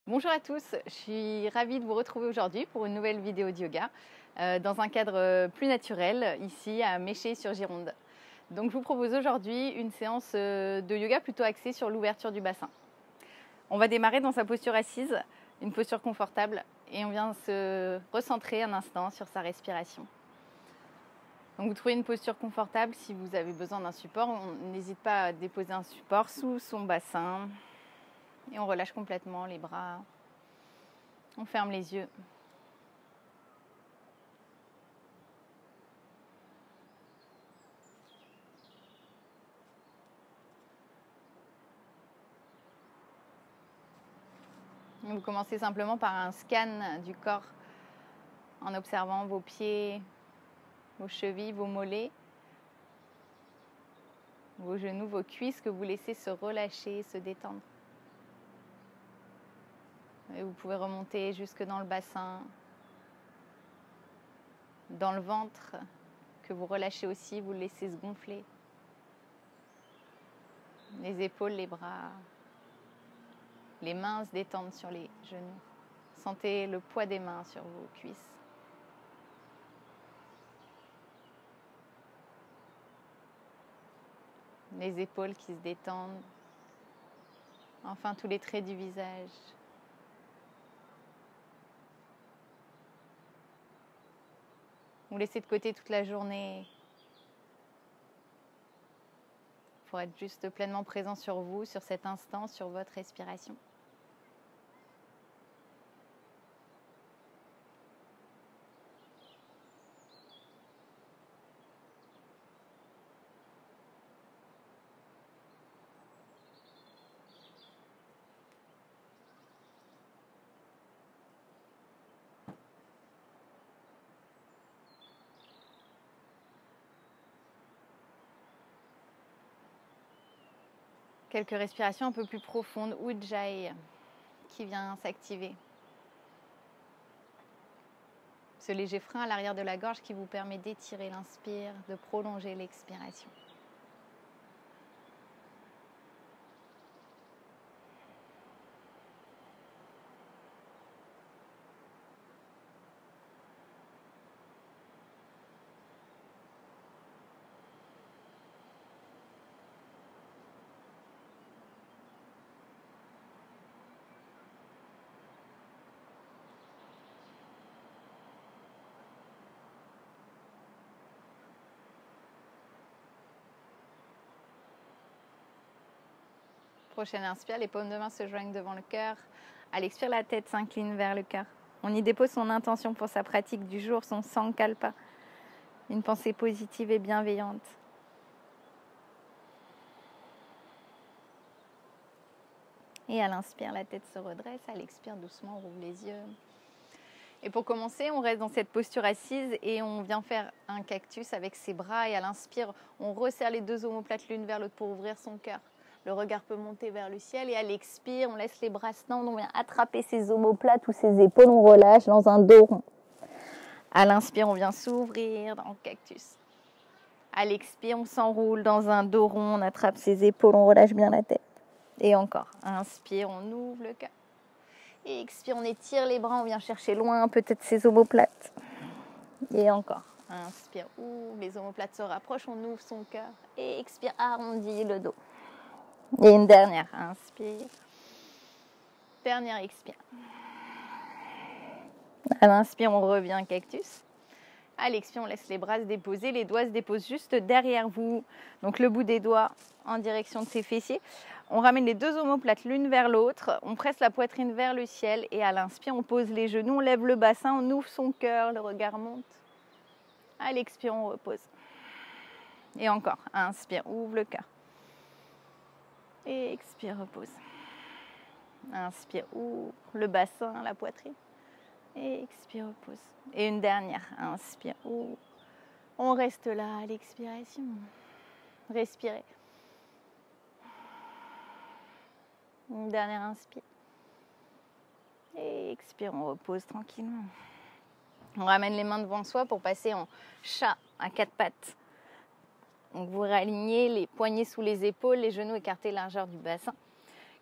Bonjour à tous, je suis ravie de vous retrouver aujourd'hui pour une nouvelle vidéo de yoga dans un cadre plus naturel ici à Méché-sur-Gironde. Donc je vous propose aujourd'hui une séance de yoga plutôt axée sur l'ouverture du bassin. On va démarrer dans sa posture assise, une posture confortable, et on vient se recentrer un instant sur sa respiration. Donc vous trouvez une posture confortable. Si vous avez besoin d'un support, on n'hésite pas à déposer un support sous son bassin. Et on relâche complètement les bras. On ferme les yeux. Et vous commencez simplement par un scan du corps en observant vos pieds, vos chevilles, vos mollets, vos genoux, vos cuisses que vous laissez se relâcher, se détendre. Et vous pouvez remonter jusque dans le bassin, dans le ventre, que vous relâchez aussi, vous le laissez se gonfler. Les épaules, les bras, les mains se détendent sur les genoux. Sentez le poids des mains sur vos cuisses. Les épaules qui se détendent. Enfin, tous les traits du visage. Vous laissez de côté toute la journée pour être juste pleinement présent sur vous, sur cet instant, sur votre respiration. Quelques respirations un peu plus profondes, Ujjayi, qui vient s'activer. Ce léger frein à l'arrière de la gorge qui vous permet d'étirer l'inspire, de prolonger l'expiration. Prochaine inspire, les paumes de main se joignent devant le cœur. À l'expire, la tête s'incline vers le cœur. On y dépose son intention pour sa pratique du jour, son sankalpa, une pensée positive et bienveillante. Et à l'inspire, la tête se redresse. À l'expire, doucement, on rouvre les yeux. Et pour commencer, on reste dans cette posture assise et on vient faire un cactus avec ses bras. Et à l'inspire, on resserre les deux omoplates l'une vers l'autre pour ouvrir son cœur. Le regard peut monter vers le ciel et à l'expire, on laisse les bras se tendre, on vient attraper ses omoplates ou ses épaules, on relâche dans un dos rond. À l'inspire, on vient s'ouvrir dans le cactus. À l'expire, on s'enroule dans un dos rond, on attrape ses épaules, on relâche bien la tête. Et encore, inspire, on ouvre le cœur. Et expire, on étire les bras, on vient chercher loin peut-être ses omoplates. Et encore, inspire, ouvre, les omoplates se rapprochent, on ouvre son cœur. Et expire, arrondis le dos. Et une dernière, inspire. Dernière expire. À l'inspire, on revient cactus. À l'expire, on laisse les bras se déposer. Les doigts se déposent juste derrière vous. Donc le bout des doigts en direction de ses fessiers. On ramène les deux omoplates l'une vers l'autre. On presse la poitrine vers le ciel. Et à l'inspire, on pose les genoux, on lève le bassin, on ouvre son cœur, le regard monte. À l'expire, on repose. Et encore, inspire, ouvre le cœur. Et expire, repose. Inspire, ouvre le bassin, la poitrine. Et expire, repose. Et une dernière, inspire, ouvre. On reste là à l'expiration. Respirez. Une dernière inspire. Et expire, on repose tranquillement. On ramène les mains devant soi pour passer en chat à quatre pattes. Donc vous réalignez les poignets sous les épaules, les genoux écartés largeur du bassin.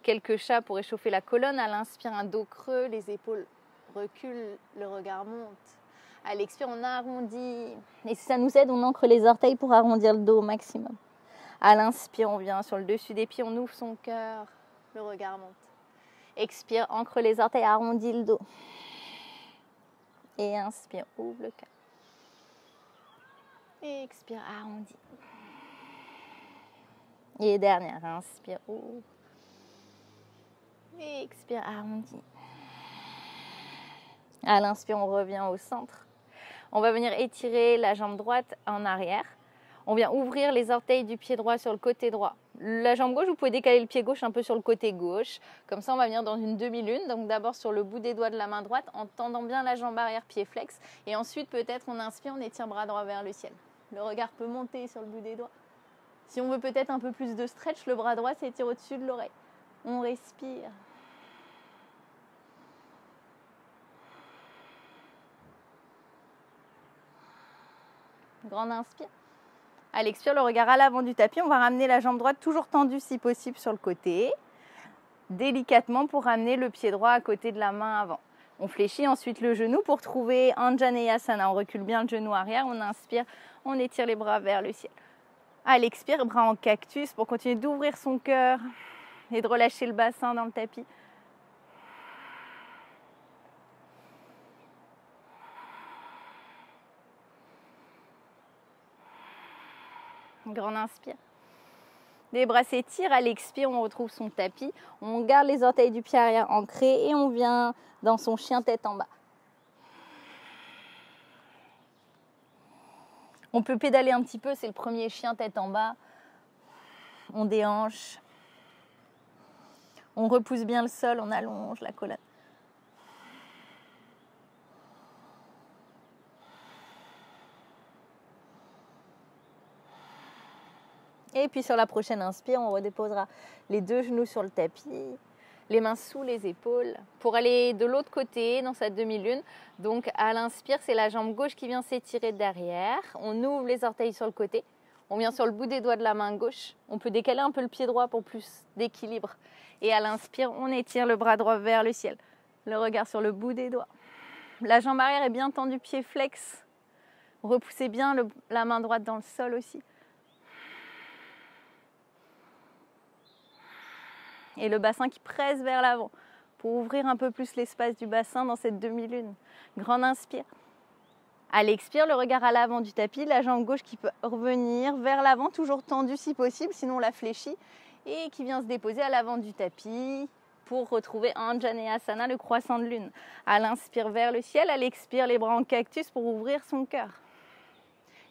quelques chats pour réchauffer la colonne. À l'inspire, un dos creux, les épaules reculent, le regard monte. À l'expire, on arrondit. Et si ça nous aide, on ancre les orteils pour arrondir le dos au maximum. À l'inspire, on vient sur le dessus des pieds, on ouvre son cœur, le regard monte. Expire, ancre les orteils, arrondis le dos. Et inspire, ouvre le cœur. Et expire, arrondis. Et dernière, inspire, ouvre. Et expire, arrondis. À l'inspire, on revient au centre. On va venir étirer la jambe droite en arrière. On vient ouvrir les orteils du pied droit sur le côté droit. La jambe gauche, vous pouvez décaler le pied gauche un peu sur le côté gauche. Comme ça, on va venir dans une demi-lune. Donc d'abord sur le bout des doigts de la main droite, en tendant bien la jambe arrière, pied flex. Et ensuite, peut-être, on inspire, on étire bras droit vers le ciel. Le regard peut monter sur le bout des doigts. Si on veut peut-être un peu plus de stretch, le bras droit s'étire au-dessus de l'oreille. On respire. Grande inspire. À l'expire, le regard à l'avant du tapis. On va ramener la jambe droite toujours tendue si possible sur le côté. Délicatement pour ramener le pied droit à côté de la main avant. On fléchit ensuite le genou pour trouver Anjaneyasana. On recule bien le genou arrière. On inspire, on étire les bras vers le ciel. À l'expire, bras en cactus pour continuer d'ouvrir son cœur et de relâcher le bassin dans le tapis. Grande inspire. Les bras s'étirent. À l'expire, on retrouve son tapis. On garde les orteils du pied arrière ancrés et on vient dans son chien tête en bas. On peut pédaler un petit peu, c'est le premier chien tête en bas. On déhanche. On repousse bien le sol, on allonge la colonne. Et puis sur la prochaine inspire, on redéposera les deux genoux sur le tapis, les mains sous les épaules pour aller de l'autre côté dans cette demi-lune. Donc à l'inspire, c'est la jambe gauche qui vient s'étirer derrière. On ouvre les orteils sur le côté. On vient sur le bout des doigts de la main gauche. On peut décaler un peu le pied droit pour plus d'équilibre. Et à l'inspire, on étire le bras droit vers le ciel. Le regard sur le bout des doigts. La jambe arrière est bien tendue, pied flex. Repoussez bien la main droite dans le sol aussi. Et le bassin qui presse vers l'avant pour ouvrir un peu plus l'espace du bassin dans cette demi-lune. Grande inspire. À l'expire, le regard à l'avant du tapis, la jambe gauche qui peut revenir vers l'avant, toujours tendue si possible, sinon on la fléchit, et qui vient se déposer à l'avant du tapis pour retrouver Anjaneyasana, le croissant de lune. À l'inspire vers le ciel, à l'expire, les bras en cactus pour ouvrir son cœur.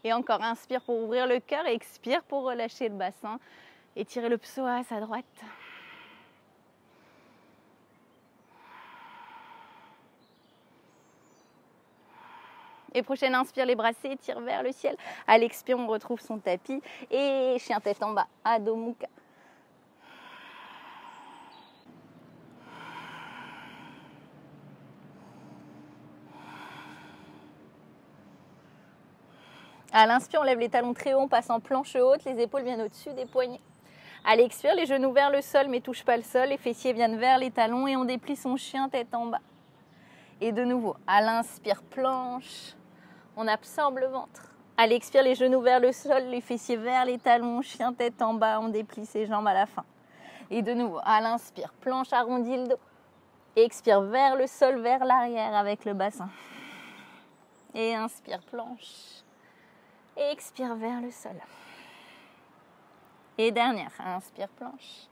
Et encore, inspire pour ouvrir le cœur, et expire pour relâcher le bassin, étirer le psoas à droite. Et prochaine inspire, les bras s'étirent vers le ciel. À l'expire, on retrouve son tapis. Et chien tête en bas, Adho Mukha. À l'inspire, on lève les talons très hauts, on passe en planche haute. Les épaules viennent au-dessus des poignets. À l'expire, les genoux vers le sol, mais ne touchent pas le sol. Les fessiers viennent vers les talons et on déplie son chien tête en bas. Et de nouveau, à l'inspire, planche. On absorbe le ventre. À l'expire, les genoux vers le sol, les fessiers vers les talons, chien tête en bas, on déplie ses jambes à la fin. Et de nouveau, à l'inspire, planche, arrondis le dos. Et expire vers le sol, vers l'arrière avec le bassin. Et inspire, planche. Et expire vers le sol. Et dernière, inspire, planche.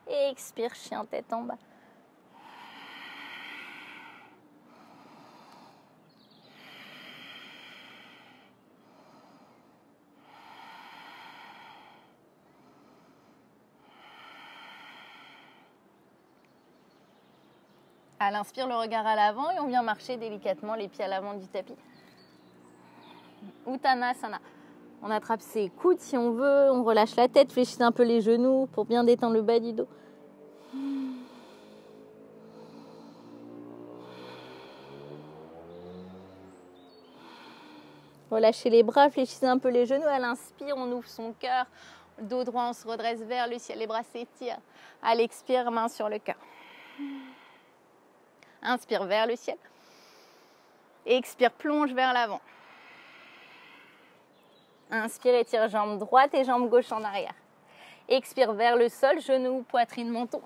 Et expire, chien tête en bas. À l'inspire, le regard à l'avant et on vient marcher délicatement les pieds à l'avant du tapis. Uttanasana. On attrape ses coudes si on veut, on relâche la tête, fléchit un peu les genoux pour bien détendre le bas du dos. Relâchez les bras, fléchissez un peu les genoux. À l'inspire, on ouvre son cœur, Dos droit, on se redresse vers le ciel, les bras s'étirent. À l'expire, main sur le cœur. Inspire vers le ciel. Expire, plonge vers l'avant. Inspire, étire jambe droite et jambe gauche en arrière. Expire vers le sol, genou, poitrine, menton.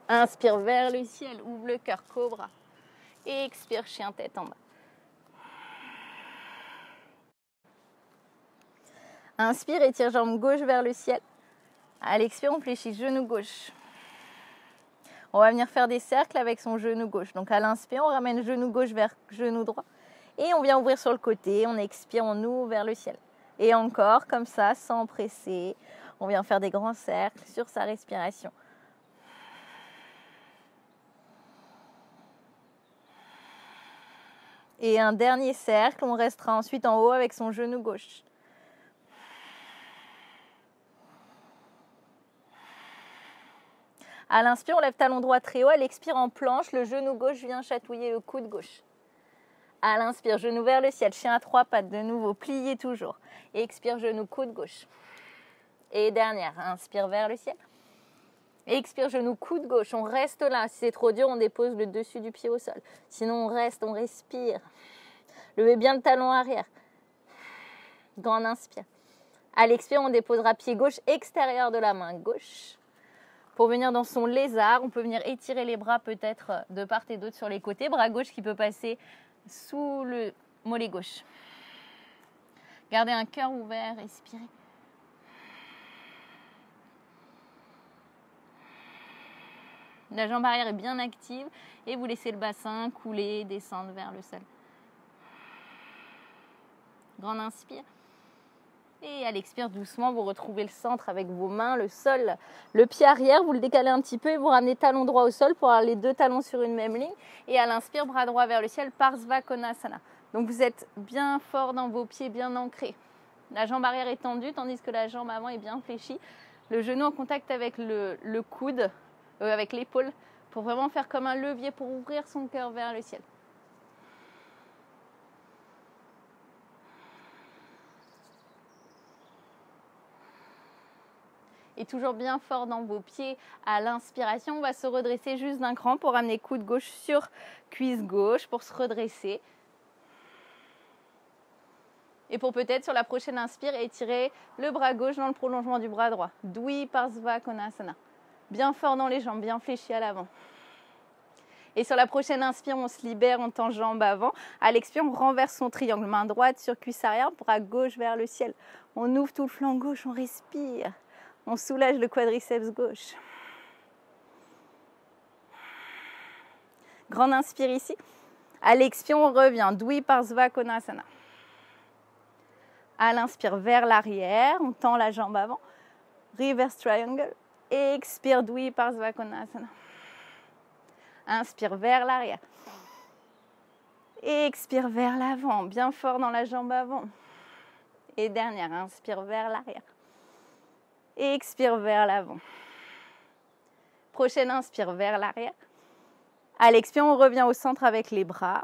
Inspire vers le ciel, ouvre le cœur, cobra. Expire, chien tête en bas. Inspire, étire jambe gauche vers le ciel. À l'expire, on fléchit genou gauche. On va venir faire des cercles avec son genou gauche. Donc à l'inspire, on ramène genou gauche vers genou droit. Et on vient ouvrir sur le côté. On expire, on ouvre vers le ciel. Et encore, comme ça, sans presser. On vient faire des grands cercles sur sa respiration. Et un dernier cercle, on restera ensuite en haut avec son genou gauche. À l'inspire, on lève talon droit très haut. À l'expire, en planche, le genou gauche vient chatouiller le coude gauche. À l'inspire, genou vers le ciel, chien à trois pattes, de nouveau, plié toujours. Et expire, genou, coude gauche. Et dernière, inspire vers le ciel. Et expire, genou, coude gauche. On reste là. Si c'est trop dur, on dépose le dessus du pied au sol. Sinon, on reste, on respire. Levez bien le talon arrière. Grand inspire. À l'expire, on déposera pied gauche extérieur de la main gauche. Pour venir dans son lézard, on peut venir étirer les bras peut-être de part et d'autre sur les côtés. Bras gauche qui peut passer sous le mollet gauche. Gardez un cœur ouvert, respirez. La jambe arrière est bien active et vous laissez le bassin couler, descendre vers le sol. Grand inspire. Et à l'expire, doucement, vous retrouvez le centre avec vos mains, le sol. Le pied arrière, vous le décalez un petit peu et vous ramenez talon droit au sol pour avoir les deux talons sur une même ligne. Et à l'inspire, bras droit vers le ciel, Parsva Konasana. Donc vous êtes bien fort dans vos pieds, bien ancrés. La jambe arrière est tendue, tandis que la jambe avant est bien fléchie. Le genou en contact avec le coude, avec l'épaule, pour vraiment faire comme un levier pour ouvrir son cœur vers le ciel. Et toujours bien fort dans vos pieds. À l'inspiration, on va se redresser juste d'un cran pour amener coude gauche sur cuisse gauche pour se redresser. Et pour peut-être sur la prochaine inspire, étirer le bras gauche dans le prolongement du bras droit. Dwi Parsva Konasana. Bien fort dans les jambes, bien fléchi à l'avant. Et sur la prochaine inspire, on se libère, on tend jambe avant. À l'expire, on renverse son triangle. Main droite sur cuisse arrière, bras gauche vers le ciel. On ouvre tout le flanc gauche, on respire. On soulage le quadriceps gauche. Grande inspire ici. À l'expire, on revient. Dwi Parsva Konasana. À l'inspire, vers l'arrière. On tend la jambe avant. Reverse triangle. Expire, Dwi Parsva Konasana. Inspire vers l'arrière. Expire vers l'avant. Bien fort dans la jambe avant. Et dernière, inspire vers l'arrière. Expire vers l'avant. Prochaine inspire vers l'arrière. À l'expire, on revient au centre avec les bras.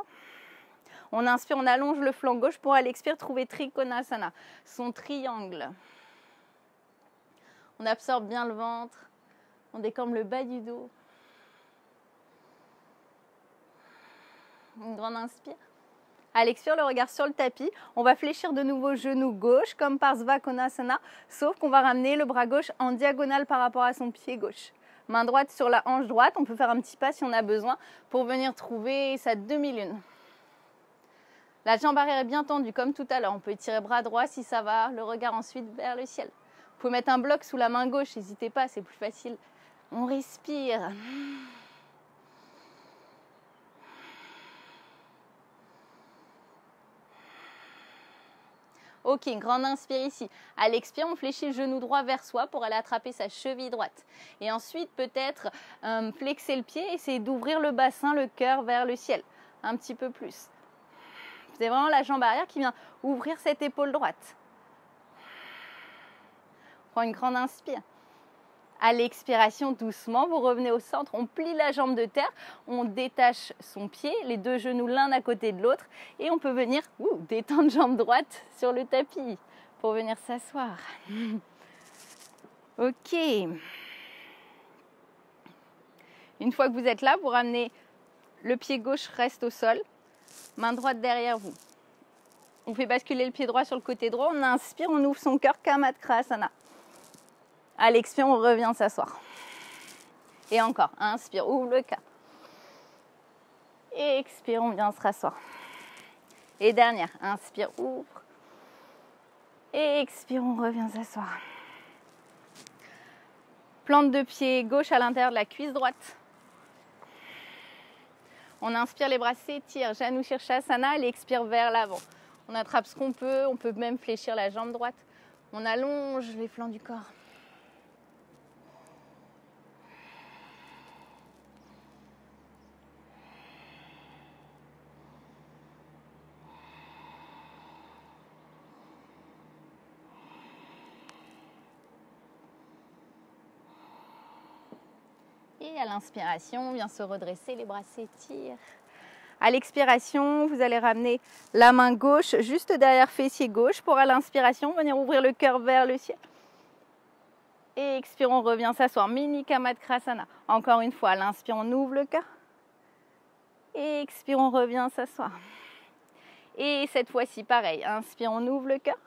On inspire, on allonge le flanc gauche pour à l'expire trouver Trikonasana, son triangle. On absorbe bien le ventre. On décambre le bas du dos. Une grande inspire. À l'expire, le regard sur le tapis. On va fléchir de nouveau genou gauche comme Parsva Konasana, sauf qu'on va ramener le bras gauche en diagonale par rapport à son pied gauche. Main droite sur la hanche droite. On peut faire un petit pas si on a besoin pour venir trouver sa demi-lune. La jambe arrière est bien tendue comme tout à l'heure. On peut étirer bras droit si ça va. Le regard ensuite vers le ciel. Vous pouvez mettre un bloc sous la main gauche. N'hésitez pas, c'est plus facile. On respire. Ok, grande inspire ici. À l'expire, on fléchit le genou droit vers soi pour aller attraper sa cheville droite. Et ensuite, peut-être flexer le pied, essayer d'ouvrir le bassin, le cœur vers le ciel. Un petit peu plus. C'est vraiment la jambe arrière qui vient ouvrir cette épaule droite. On prend une grande inspire. À l'expiration, doucement, vous revenez au centre. On plie la jambe de terre, on détache son pied, les deux genoux l'un à côté de l'autre. Et on peut venir détendre jambe droite sur le tapis pour venir s'asseoir. Ok. Une fois que vous êtes là, vous ramenez le pied gauche reste au sol, main droite derrière vous. On fait basculer le pied droit sur le côté droit, on inspire, on ouvre son cœur, Kamatkrasana. À l'expire, on revient s'asseoir. Et encore, inspire, ouvre le cœur. Et expire, on vient se rasseoir. Et dernière, inspire, ouvre. Et expire, on revient s'asseoir. Plante de pied gauche à l'intérieur de la cuisse droite. On inspire, les bras s'étirent, Janu Shirshasana, elle expire vers l'avant. On attrape ce qu'on peut, on peut même fléchir la jambe droite. On allonge les flancs du corps. Et à l'inspiration, on vient se redresser, les bras s'étirent. À l'expiration, vous allez ramener la main gauche juste derrière fessier gauche pour à l'inspiration venir ouvrir le cœur vers le ciel. Et expire, on revient s'asseoir. Mini Kamatkrasana. Encore une fois, à l'inspire, on ouvre le cœur. Et expire, on revient s'asseoir. Et cette fois-ci, pareil. Inspire, on ouvre le cœur.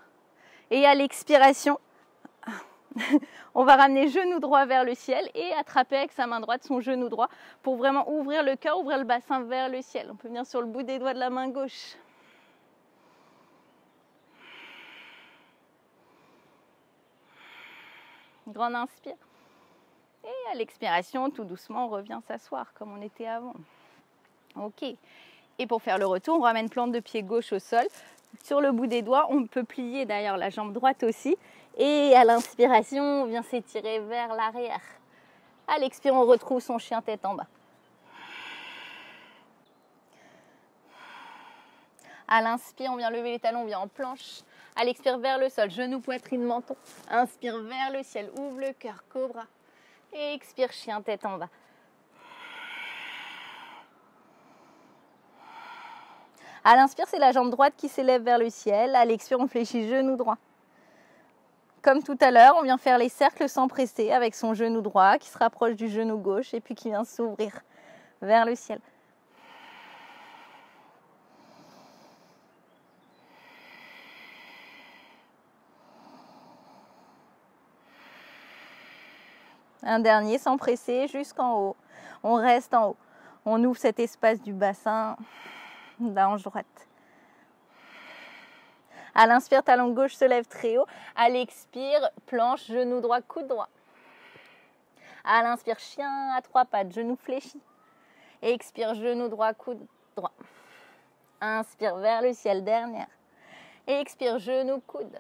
Et à l'expiration, on va ramener genou droit vers le ciel et attraper avec sa main droite son genou droit pour vraiment ouvrir le cœur, ouvrir le bassin vers le ciel. On peut venir sur le bout des doigts de la main gauche. Grande inspire. Et à l'expiration, tout doucement, on revient s'asseoir comme on était avant. Ok. Et pour faire le retour, on ramène plante de pied gauche au sol. Sur le bout des doigts, on peut plier d'ailleurs la jambe droite aussi. Et à l'inspiration, on vient s'étirer vers l'arrière. À l'expire, on retrouve son chien tête en bas. À l'inspire, on vient lever les talons, on vient en planche. À l'expire, vers le sol, genou, poitrine, menton. Inspire vers le ciel, ouvre le cœur, cobra. Et expire, chien tête en bas. À l'inspire, c'est la jambe droite qui s'élève vers le ciel. À l'expire, on fléchit genou droit. Comme tout à l'heure, on vient faire les cercles sans presser avec son genou droit qui se rapproche du genou gauche et puis qui vient s'ouvrir vers le ciel. Un dernier sans presser jusqu'en haut. On reste en haut. On ouvre cet espace du bassin, de la hanche droite. À l'inspire, talon gauche se lève très haut. À l'expire, planche, genou droit, coude droit. À l'inspire, chien à trois pattes, genou fléchi. Expire, genou droit, coude droit. Inspire vers le ciel, dernière. Expire, genou, coude.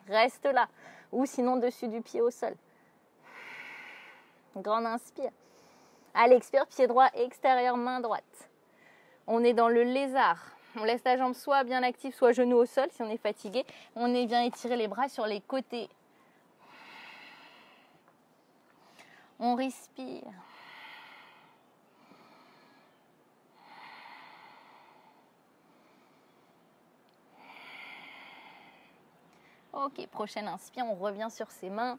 Reste là. Ou sinon dessus du pied au sol. Grande inspire. À l'expire, pied droit extérieur, main droite. On est dans le lézard. On laisse la jambe soit bien active, soit genou au sol si on est fatigué. On est bien étirer les bras sur les côtés. On respire. Ok, prochaine inspire, on revient sur ses mains.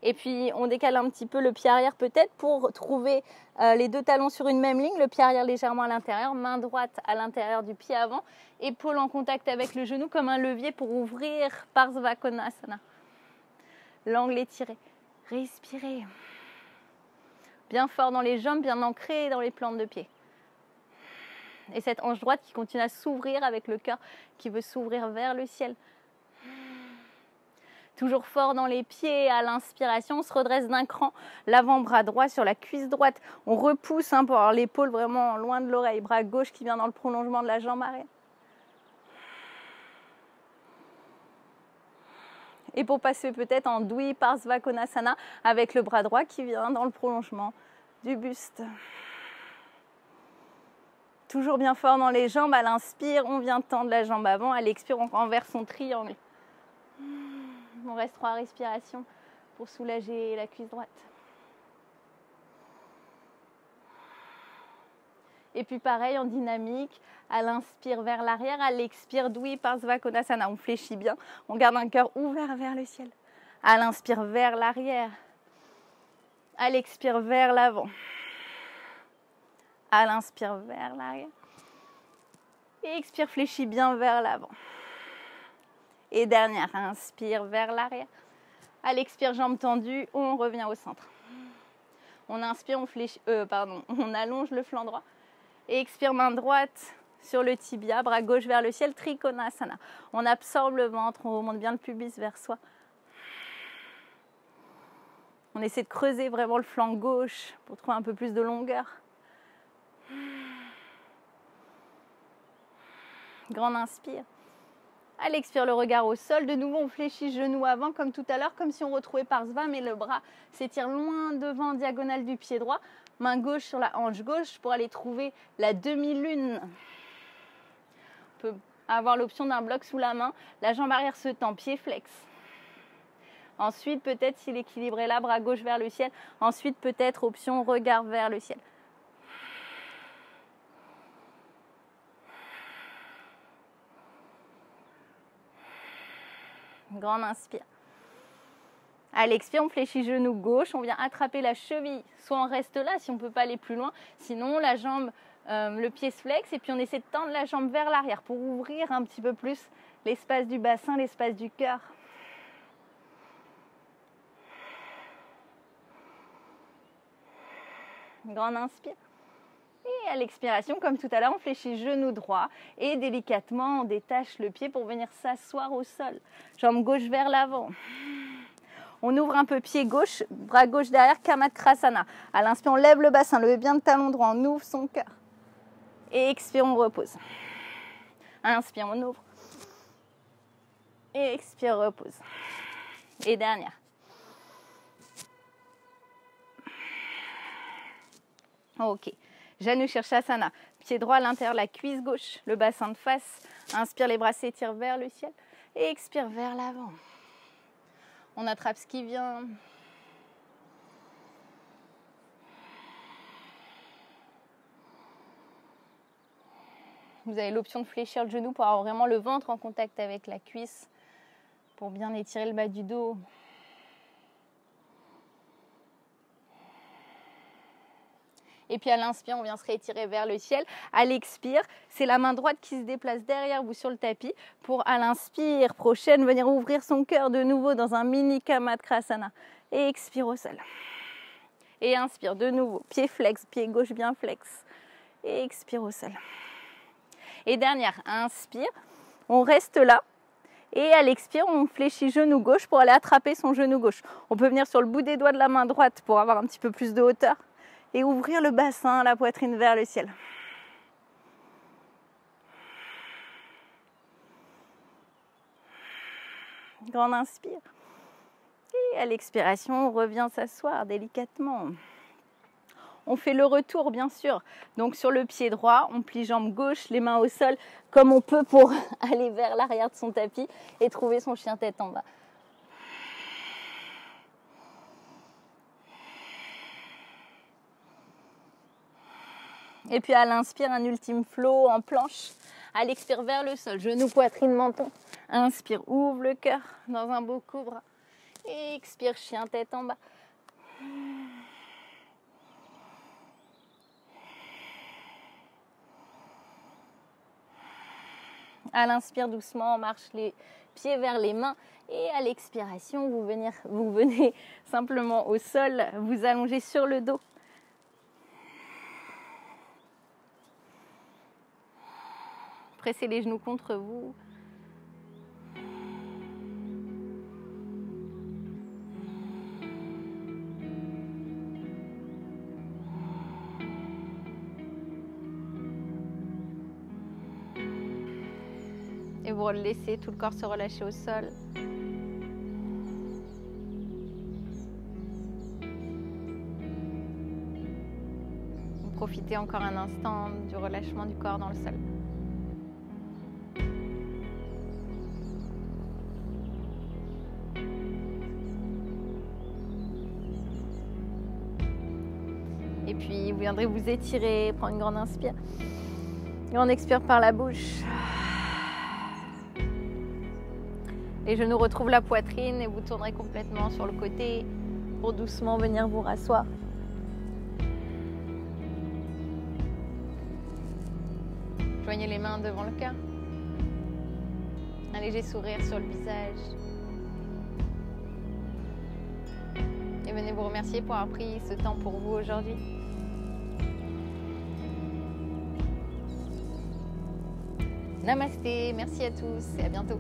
Et puis, on décale un petit peu le pied arrière peut-être pour trouver les deux talons sur une même ligne. Le pied arrière légèrement à l'intérieur, main droite à l'intérieur du pied avant. Épaule en contact avec le genou comme un levier pour ouvrir Parsva Konasana. L'angle étiré. Respirez. Bien fort dans les jambes, bien ancré dans les plantes de pied. Et cette hanche droite qui continue à s'ouvrir avec le cœur qui veut s'ouvrir vers le ciel. Toujours fort dans les pieds, à l'inspiration, on se redresse d'un cran, l'avant-bras droit sur la cuisse droite. On repousse pour avoir l'épaule vraiment loin de l'oreille, bras gauche qui vient dans le prolongement de la jambe arrière. Et pour passer peut-être en Dwi Parsva Konasana avec le bras droit qui vient dans le prolongement du buste. Toujours bien fort dans les jambes, à l'inspire, on vient tendre la jambe avant, à l'expire, on renverse son triangle. On reste 3 respirations pour soulager la cuisse droite. Et puis pareil en dynamique, à l'inspire vers l'arrière, à l'expire Dviparsva Konasana. On fléchit bien, on garde un cœur ouvert vers le ciel. À l'inspire vers l'arrière, à l'expire vers l'avant. À l'inspire vers l'arrière. Et expire, fléchit bien vers l'avant. Et dernière, inspire vers l'arrière. À l'expire, jambes tendues, on revient au centre. On inspire, on allonge le flanc droit. Et expire, main droite sur le tibia, bras gauche vers le ciel, Trikonasana. On absorbe le ventre, on remonte bien le pubis vers soi. On essaie de creuser vraiment le flanc gauche pour trouver un peu plus de longueur. Grande inspire. À l'expire, le regard au sol. De nouveau, on fléchit genou avant comme tout à l'heure, comme si on retrouvait Parsva, mais le bras s'étire loin devant, diagonale du pied droit. Main gauche sur la hanche gauche pour aller trouver la demi-lune. On peut avoir l'option d'un bloc sous la main. La jambe arrière se tend, pied flex. Ensuite, peut-être, si l'équilibre est là, bras gauche vers le ciel. Ensuite, peut-être, option regard vers le ciel. Grande inspire. À l'expire, on fléchit genou gauche, on vient attraper la cheville. Soit on reste là si on ne peut pas aller plus loin. Sinon, la jambe, le pied se flexe et puis on essaie de tendre la jambe vers l'arrière pour ouvrir un petit peu plus l'espace du bassin, l'espace du cœur. Grande inspire. Et à l'expiration, comme tout à l'heure, on fléchit genou droit et délicatement, on détache le pied pour venir s'asseoir au sol. Jambe gauche vers l'avant. On ouvre un peu pied gauche, bras gauche derrière, Kamatkrasana. À l'inspire, on lève le bassin, levez bien le talon droit, on ouvre son cœur. Et expire, on repose. Inspire, on ouvre. Et expire, repose. Et dernière. Ok. Janu Shirshasana. Pied droit à l'intérieur, la cuisse gauche, le bassin de face. Inspire, les bras s'étirent vers le ciel. Et expire vers l'avant. On attrape ce qui vient. Vous avez l'option de fléchir le genou pour avoir vraiment le ventre en contact avec la cuisse, pour bien étirer le bas du dos. Et puis à l'inspire, on vient se réétirer vers le ciel. À l'expire, c'est la main droite qui se déplace derrière vous sur le tapis pour, à l'inspire prochaine, venir ouvrir son cœur de nouveau dans un mini Kamatkrasana. Et expire au sol. Et inspire de nouveau, pied flex, pied gauche bien flex. Et expire au sol. Et dernière, inspire, on reste là. Et à l'expire, on fléchit genou gauche pour aller attraper son genou gauche. On peut venir sur le bout des doigts de la main droite pour avoir un petit peu plus de hauteur. Et ouvrir le bassin, la poitrine vers le ciel. Grande inspire. Et à l'expiration, on revient s'asseoir délicatement. On fait le retour, bien sûr. Donc sur le pied droit, on plie jambe gauche, les mains au sol, comme on peut pour aller vers l'arrière de son tapis et trouver son chien tête en bas. Et puis à l'inspire, un ultime flow en planche. À l'expire, vers le sol, genou, poitrine, menton. Inspire, ouvre le cœur dans un beau cobra. Et expire, chien tête en bas. À l'inspire, doucement, on marche les pieds vers les mains. Et à l'expiration, vous venez simplement au sol, vous allongez sur le dos. Pressez les genoux contre vous. Et vous laissez tout le corps se relâcher au sol. Vous profitez encore un instant du relâchement du corps dans le sol. Et puis puis vous viendrez vous étirer, prendre une grande inspire. Et on expire par la bouche. Les genoux retrouvent la poitrine et vous tournerez complètement sur le côté pour doucement venir vous rasseoir. Joignez les mains devant le cœur. Un léger sourire sur le visage. Et venez vous remercier pour avoir pris ce temps pour vous aujourd'hui. Namasté, merci à tous et à bientôt.